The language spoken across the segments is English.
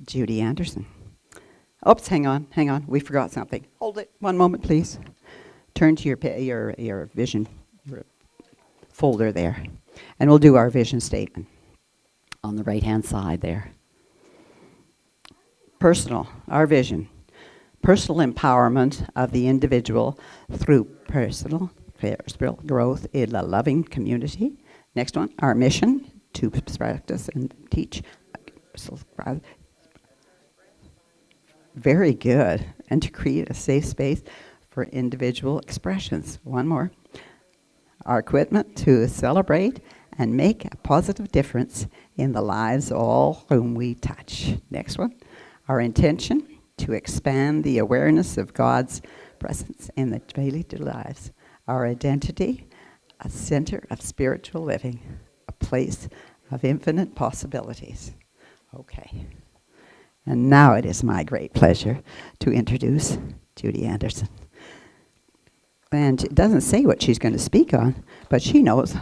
Judy Andersen. Oops, hang on. We forgot something. Hold it. One moment, please. Turn to your vision your folder there, and we'll do our vision statement on the right-hand side there. Our vision. Personal empowerment of the individual through personal spiritual growth in a loving community. Next one, our mission to practice and teach. Very good. And to create a safe space for individual expressions. One more. Our commitment to celebrate and make a positive difference in the lives of all whom we touch. Next one. Our intention to expand the awareness of God's presence in the daily lives. Our identity, a center of spiritual living, a place of infinite possibilities. Okay. And now it is my great pleasure to introduce Judy Andersen. And it doesn't say what she's going to speak on, but she knows.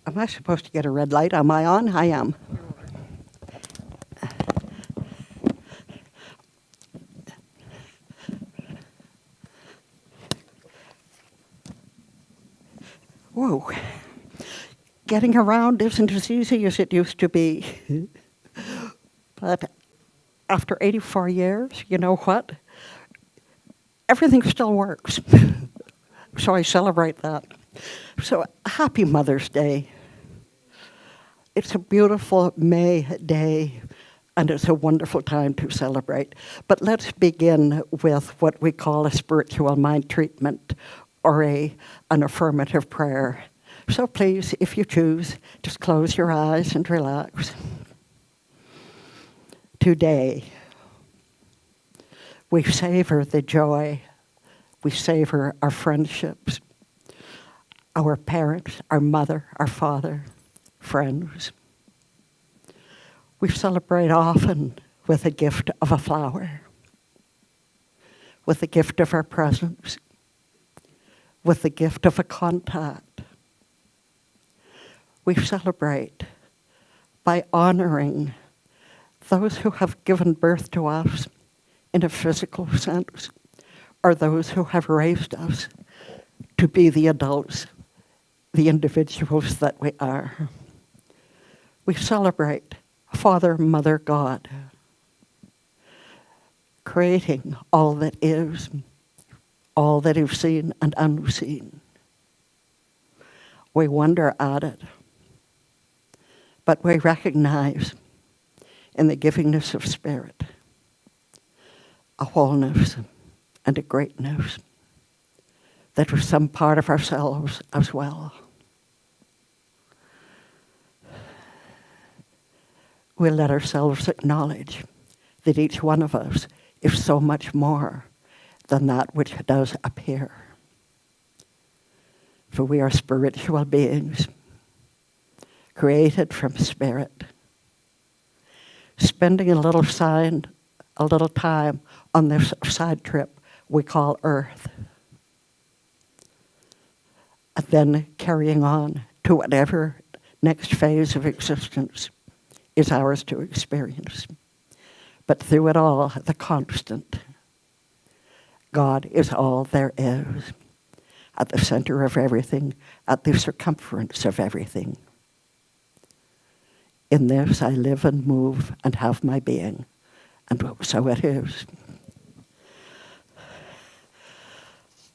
Am I supposed to get a red light? Am I on? I am. Whoa. Getting around isn't as easy as it used to be. But after 84 years, you know what? Everything still works. So I celebrate that. So happy Mother's Day. It's a beautiful May day, and it's a wonderful time to celebrate. But let's begin with what we call a spiritual mind treatment, or an affirmative prayer. So please, if you choose, just close your eyes and relax. Today, we savor the joy, we savor our friendships, our parents, our mother, our father, friends. We celebrate often with a gift of a flower, with the gift of our presence, with the gift of a contact. We celebrate by honoring those who have given birth to us in a physical sense, or those who have raised us to be the adults, the individuals that we are. We celebrate Father, Mother, God, creating all that is seen and unseen. We wonder at it, but we recognize in the givingness of spirit a wholeness and a greatness that was some part of ourselves as well. We let ourselves acknowledge that each one of us is so much more than that which does appear. For we are spiritual beings, created from spirit, spending a little time on this side trip we call Earth, and then carrying on to whatever next phase of existence is ours to experience. But through it all, the constant, God is all there is, at the center of everything, at the circumference of everything. In this I live and move and have my being, and so it is.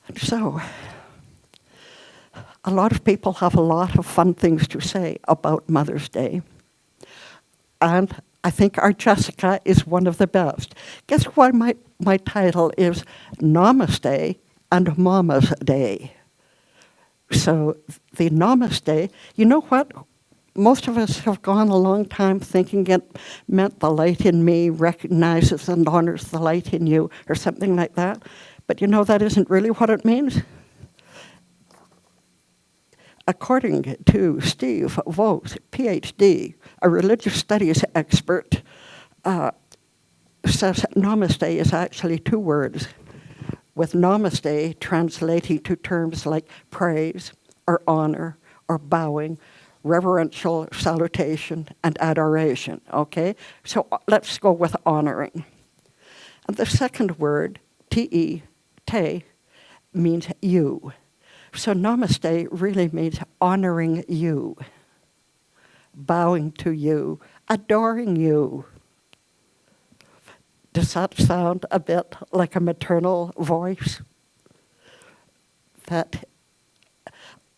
And so, a lot of people have a lot of fun things to say about Mother's Day. And I think our Jessica is one of the best. Guess what my title is? Namaste and Momma's Day. So the Namaste, you know what? most of us have gone a long time thinking it meant the light in me recognizes and honors the light in you, or something like that. But you know, that isn't really what it means. According to Steve Vos, PhD, a religious studies expert, says Namaste is actually two words, with Namaste translating to terms like praise or honor or bowing, reverential salutation and adoration, okay? So let's go with honoring. And the second word, te, means you. So Namaste really means honoring you, bowing to you, adoring you. Does that sound a bit like a maternal voice? That,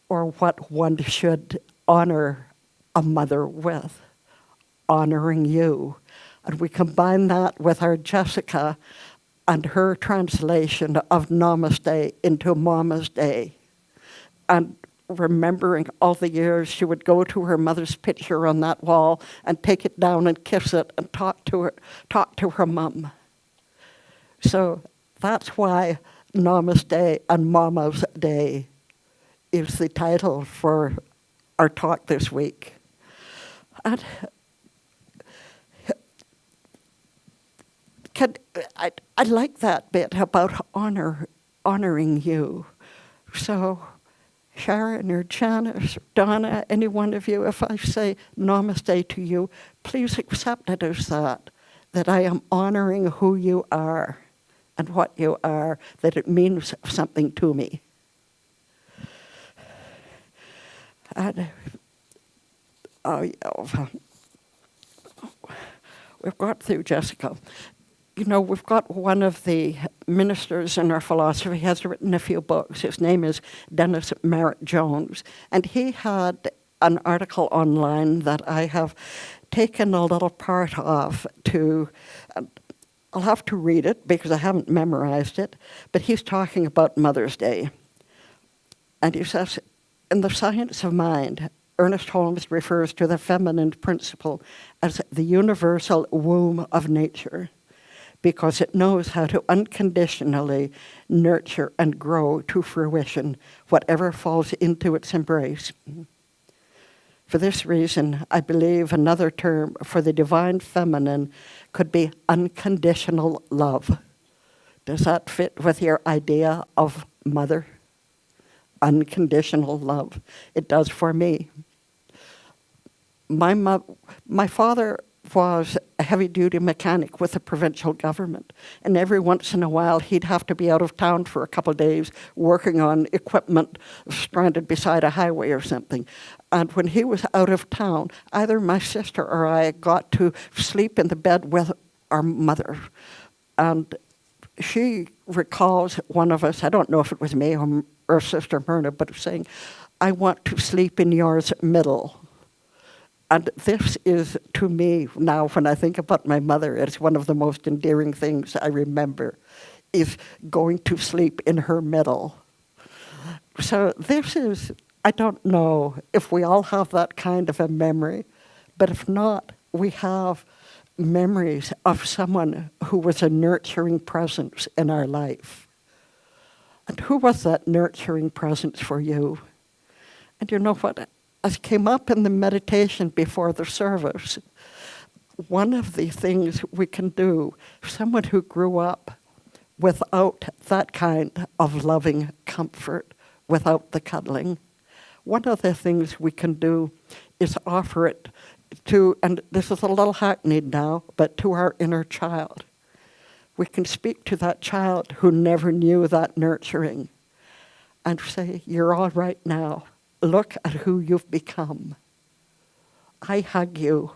or what one should honor a mother with, honoring you. And we combine that with our Jessica and her translation of Namaste into Momma's Day. And remembering all the years she would go to her mother's picture on that wall and take it down and kiss it and talk to her mum. So that's why Namaste and Momma's Day is the title for our talk this week. And I like that bit about honoring you. So Sharon or Janice or Donna, any one of you, if I say Namaste to you, please accept it as that I am honoring who you are and what you are, that it means something to me. And we've got through Jessica. You know, we've got one of the ministers in our philosophy has written a few books. His name is Dennis Merritt Jones. And he had an article online that I have taken a little part of to, I'll have to read it because I haven't memorized it, but he's talking about Mother's Day. And he says, in the science of mind, Ernest Holmes refers to the feminine principle as the universal womb of nature, because it knows how to unconditionally nurture and grow to fruition whatever falls into its embrace. For this reason, I believe another term for the divine feminine could be unconditional love. Does that fit with your idea of mother? Unconditional love. It does for me. My father was a heavy-duty mechanic with the provincial government, and every once in a while he'd have to be out of town for a couple of days working on equipment stranded beside a highway or something. And when he was out of town, either my sister or I got to sleep in the bed with our mother. And she recalls one of us, I don't know if it was me or Sister Myrna, but saying, I want to sleep in yours middle. And this is, to me, now when I think about my mother, it's one of the most endearing things I remember, is going to sleep in her middle. So this is, I don't know if we all have that kind of a memory, but if not, we have memories of someone who was a nurturing presence in our life. And who was that nurturing presence for you? And you know what? As came up in the meditation before the service, one of the things we can do, someone who grew up without that kind of loving comfort, without the cuddling, one of the things we can do is offer it to, and this is a little hackneyed now, but to our inner child. We can speak to that child who never knew that nurturing and say, you're all right now. Look at who you've become. I hug you.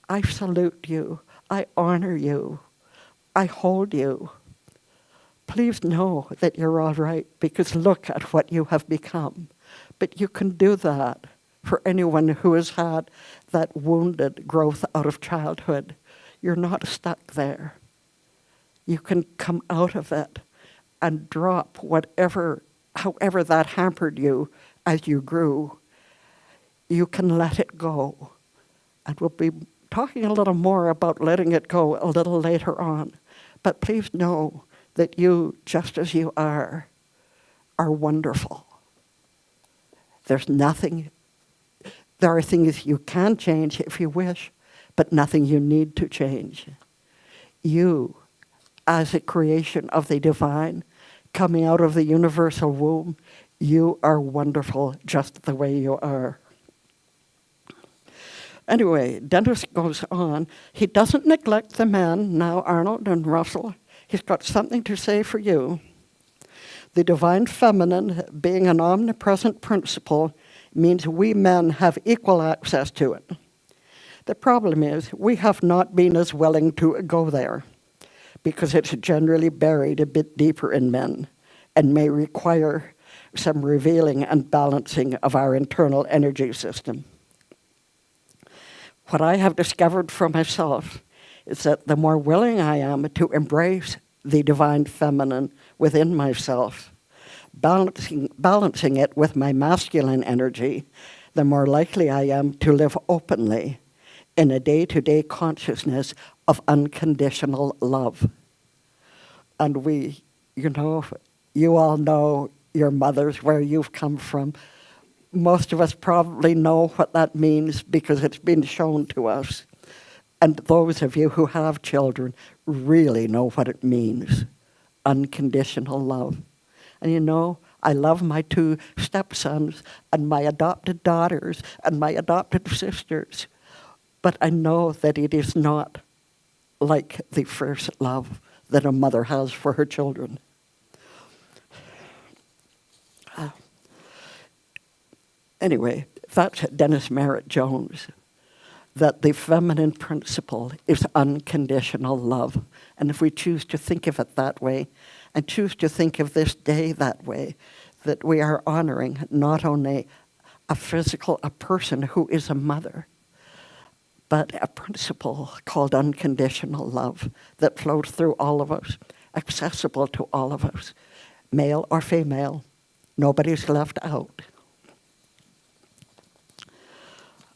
I salute you. I honor you. I hold you. Please know that you're all right because look at what you have become. But you can do that for anyone who has had that wounded growth out of childhood. You're not stuck there. You can come out of it and drop however that hampered you as you grew. you can let it go. And we'll be talking a little more about letting it go a little later on. But please know that you, just as you are wonderful. There are things you can change if you wish, but nothing you need to change. You, as a creation of the divine, coming out of the universal womb, you are wonderful just the way you are. Anyway, Dennis goes on. He doesn't neglect the men, now Arnold and Russell. He's got something to say for you. The divine feminine, being an omnipresent principle, means we men have equal access to it. The problem is we have not been as willing to go there because it's generally buried a bit deeper in men and may require some revealing and balancing of our internal energy system. What I have discovered for myself is that the more willing I am to embrace the divine feminine within myself, balancing it with my masculine energy, the more likely I am to live openly in a day-to-day consciousness of unconditional love. And you all know your mothers, where you've come from. Most of us probably know what that means because it's been shown to us. And those of you who have children really know what it means. Unconditional love. And I love my 2 stepsons and my adopted daughters and my adopted sisters. But I know that it is not like the first love that a mother has for her children. Anyway, that's Dennis Merritt Jones, that the feminine principle is unconditional love. And if we choose to think of it that way, and choose to think of this day that way, that we are honoring not only a person who is a mother, but a principle called unconditional love that flows through all of us, accessible to all of us, male or female. Nobody's left out.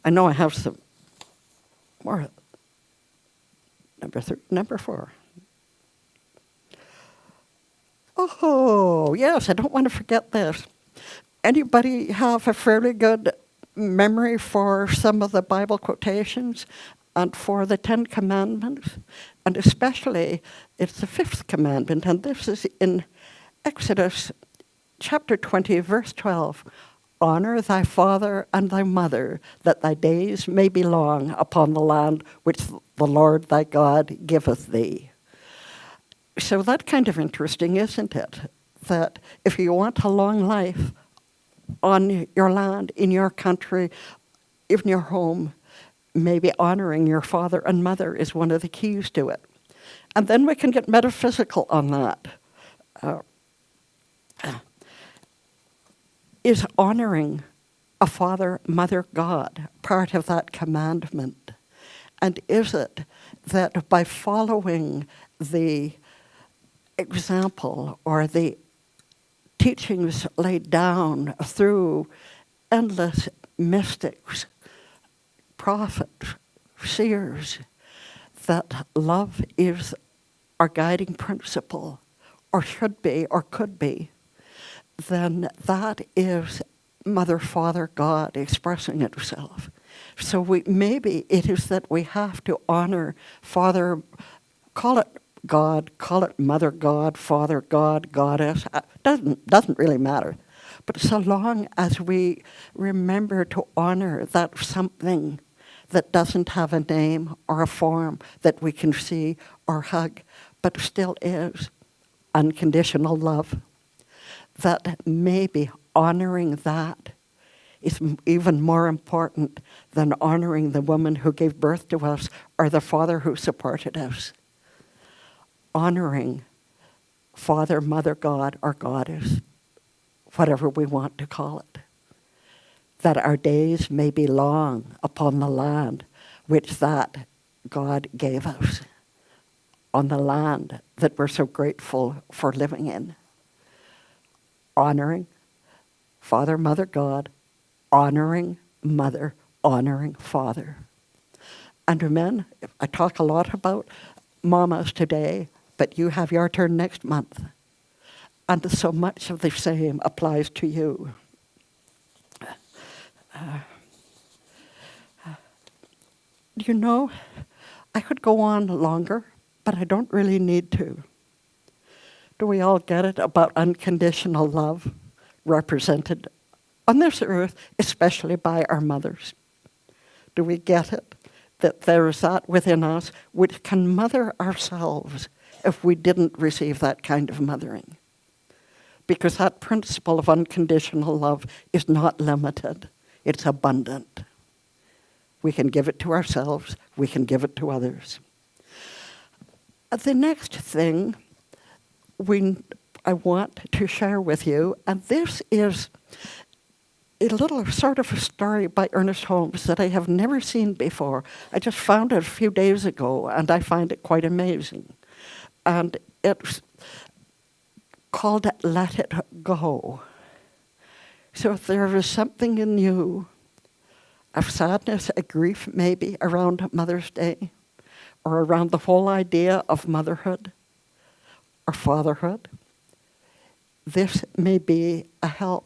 I know I have some more. Number 4. Oh, yes, I don't want to forget this. Anybody have a fairly good memory for some of the Bible quotations and for the 10 Commandments? And especially, it's the 5th commandment, and this is in Exodus chapter 20, verse 12. Honor thy father and thy mother, that thy days may be long upon the land which the Lord thy God giveth thee. So that's kind of interesting, isn't it? That if you want a long life on your land, in your country, in your home, maybe honoring your father and mother is one of the keys to it. And then we can get metaphysical on that. Is honoring a father, mother, God part of that commandment? And is it that by following the example or the teachings laid down through endless mystics, prophets, seers, that love is our guiding principle, or should be, or could be, then that is Mother, Father, God expressing itself. So maybe it is that we have to honor Father, call it God, call it Mother God, Father God, Goddess. Doesn't really matter. But so long as we remember to honor that something that doesn't have a name or a form that we can see or hug, but still is unconditional love, that maybe honoring that is even more important than honoring the woman who gave birth to us or the father who supported us. Honoring Father, Mother, God, or Goddess, whatever we want to call it. That our days may be long upon the land which that God gave us, on the land that we're so grateful for living in. Honoring Father, Mother, God, honoring mother honoring father. And men, I talk a lot about mamas today, but you have your turn next month. And so much of the same applies to you. You know, I could go on longer, but I don't really need to. Do we all get it about unconditional love represented on this earth, especially by our mothers? Do we get it? That there is that within us which can mother ourselves if we didn't receive that kind of mothering. Because that principle of unconditional love is not limited. It's abundant. We can give it to ourselves. We can give it to others. The next thing I want to share with you, and this is a little sort of a story by Ernest Holmes that I have never seen before. I just found it a few days ago, and I find it quite amazing. And it's called Let It Go. So if there is something in you, a sadness, a grief maybe around Mother's Day, or around the whole idea of motherhood or fatherhood, this may be a help.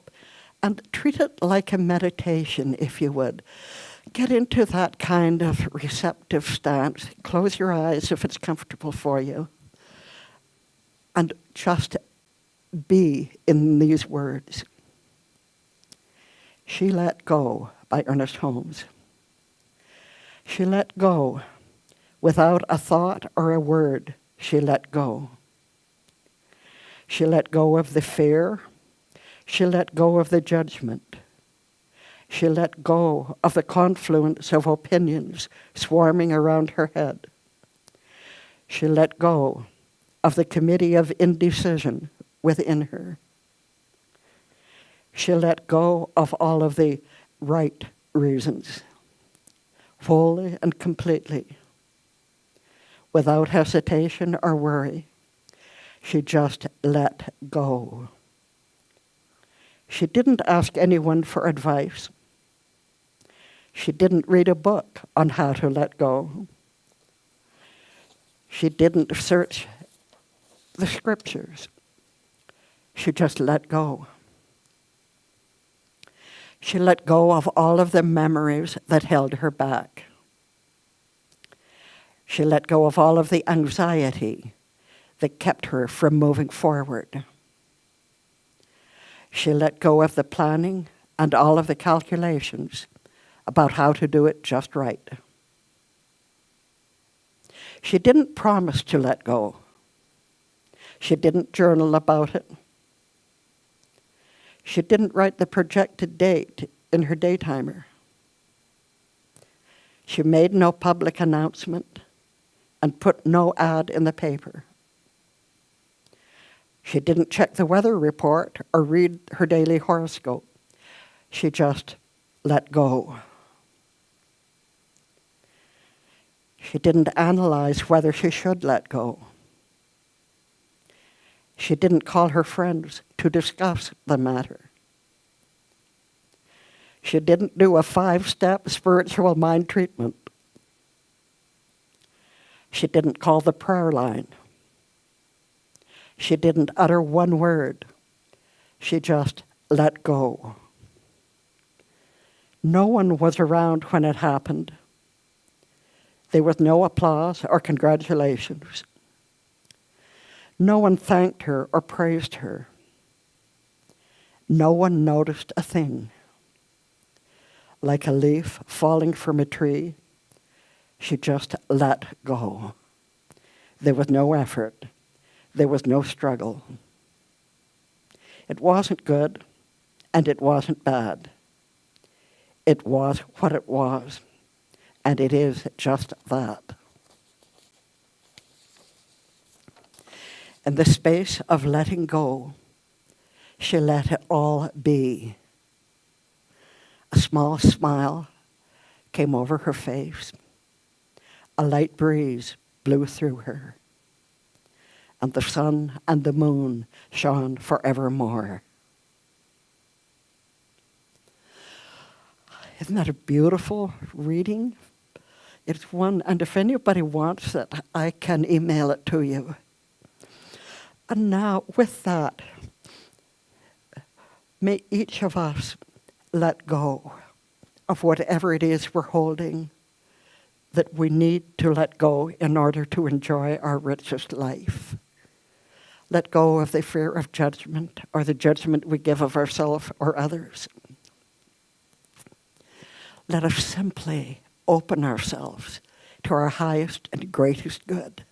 And treat it like a meditation, if you would. Get into that kind of receptive stance. Close your eyes if it's comfortable for you. And just be in these words. She let go, by Ernest Holmes. She let go. Without a thought or a word, she let go. She let go of the fear. She let go of the judgment. She let go of the confluence of opinions swarming around her head. She let go of the committee of indecision within her. She let go of all of the right reasons, wholly and completely, without hesitation or worry. She just let go. She didn't ask anyone for advice. She didn't read a book on how to let go. She didn't search the scriptures. She just let go. She let go of all of the memories that held her back. She let go of all of the anxiety that kept her from moving forward. She let go of the planning and all of the calculations about how to do it just right. She didn't promise to let go. She didn't journal about it. She didn't write the projected date in her daytimer. She made no public announcement and put no ad in the paper. She didn't check the weather report or read her daily horoscope. She just let go. She didn't analyze whether she should let go. She didn't call her friends to discuss the matter. She didn't do a 5-step spiritual mind treatment. She didn't call the prayer line. She didn't utter one word. She just let go. No one was around when it happened. There was no applause or congratulations. No one thanked her or praised her. No one noticed a thing. Like a leaf falling from a tree, she just let go. There was no effort. There was no struggle. It wasn't good, and it wasn't bad. It was what it was, and it is just that. In the space of letting go, she let it all be. A small smile came over her face. A light breeze blew through her. And the sun and the moon shone forevermore. Isn't that a beautiful reading? It's one, and if anybody wants it, I can email it to you. And now, with that, may each of us let go of whatever it is we're holding that we need to let go in order to enjoy our richest life. Let go of the fear of judgment or the judgment we give of ourselves or others. Let us simply open ourselves to our highest and greatest good.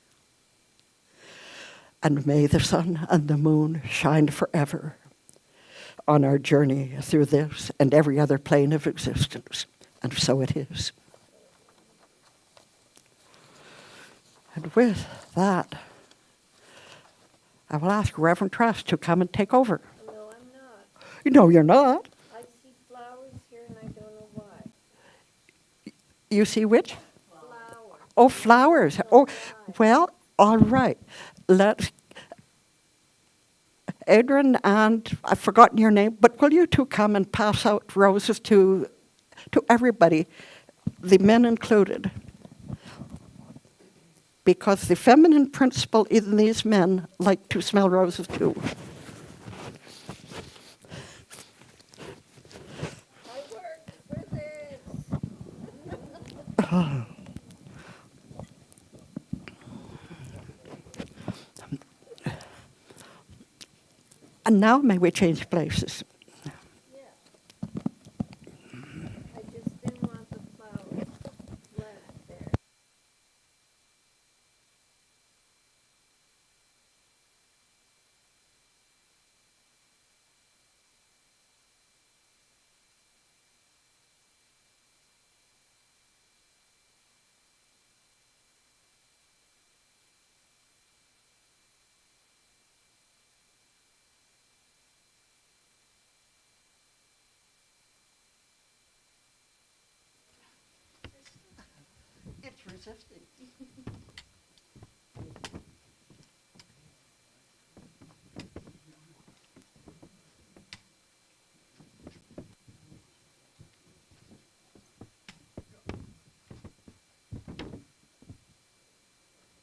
And may the sun and the moon shine forever on our journey through this and every other plane of existence. And so it is. And with that, I will ask Reverend Trust to come and take over. No, I'm not. No, you're not. I see flowers here and I don't know why. You see which? Flowers. Oh, flowers. Oh, well, all right. Let's, Adrian and I've forgotten your name, but will you two come and pass out roses to everybody, the men included? Because the feminine principle in these men like to smell roses too. I worked for this. And now may we change places? Yeah. I just didn't want the flowers left there. It's resisting.